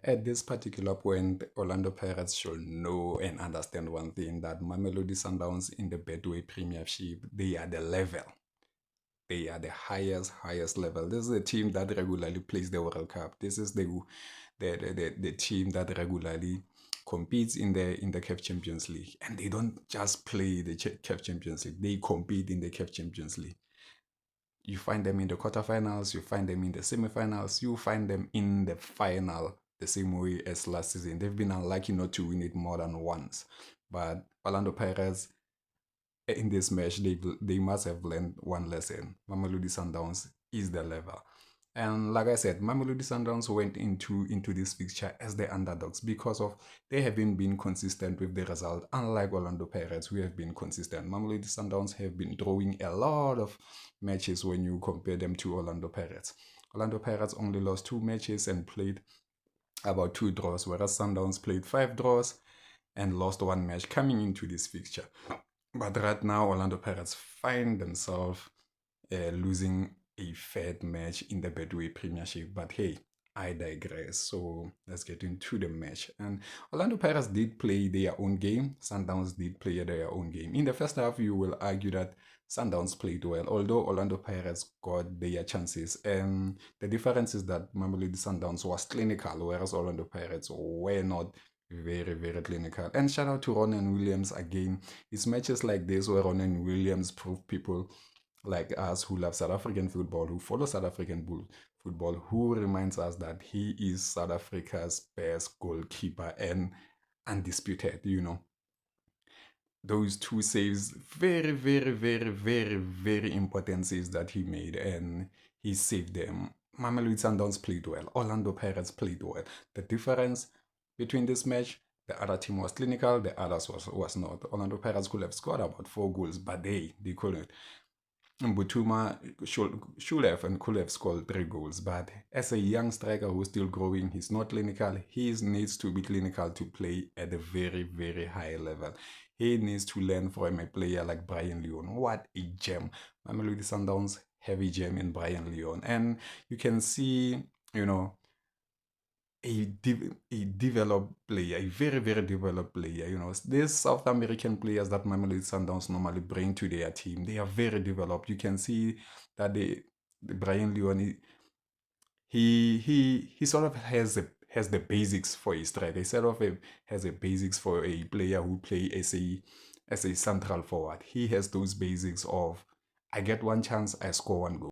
At this particular point, Orlando Pirates should know and understand one thing, that Mamelodi Sundowns in the Betway Premiership, they are the level. They are the highest level. This is a team that regularly plays the World Cup. This is the team that regularly competes in the CAF Champions League. And they don't just play the CAF Champions League, they compete in the CAF Champions League. You find them in the quarterfinals, you find them in the semifinals, you find them in the final, the same way as last season. They've been unlucky not to win it more than once. But Orlando Pirates, in this match, they must have learned one lesson. Mamelodi Sundowns is the level. And like I said, Mamelodi Sundowns went into this fixture as the underdogs because of they haven't been consistent with the result. Unlike Orlando Pirates, who have been consistent, Mamelodi Sundowns have been drawing a lot of matches when you compare them to Orlando Pirates. Orlando Pirates only lost 2 matches and played about 2 draws, whereas Sundowns played 5 draws and lost 1 match coming into this fixture. But right now, Orlando Pirates find themselves losing a third match in the Betway Premiership. But hey, I digress. So let's get into the match. And Orlando Pirates did play their own game. Sundowns did play their own game. In the first half, you will argue that Sundowns played well, although Orlando Pirates got their chances. And the difference is that Mamelodi Sundowns was clinical, whereas Orlando Pirates were not very clinical. And shout out to Ronan Williams again. It's matches like this where Ronan Williams prove people like us who love South African football, who follow South African football, who reminds us that he is South Africa's best goalkeeper and undisputed, Those 2 saves, very important saves that he made, and he saved them. Mamelodi Sundowns played well. Orlando Pirates played well. The difference between this match, the other team was clinical, the others was not. Orlando Pirates could have scored about 4 goals, but they couldn't. Butuma should have and could have scored 3 goals, but as a young striker who's still growing, he's not clinical. He needs to be clinical to play at a very high level. He needs to learn from a player like Brayan Leon. What a gem. Mamelodi Sundowns have a gem in Brayan Leon. And you can see, a developed player, a very developed player. These South American players that Mamelodi Sundowns normally bring to their team, they are very developed. You can see that the Brayan Leon, he sort of has the basics for a striker. He sort of has a basics for a player who play as a central forward. He has those basics of, I get 1 chance, I score 1 goal.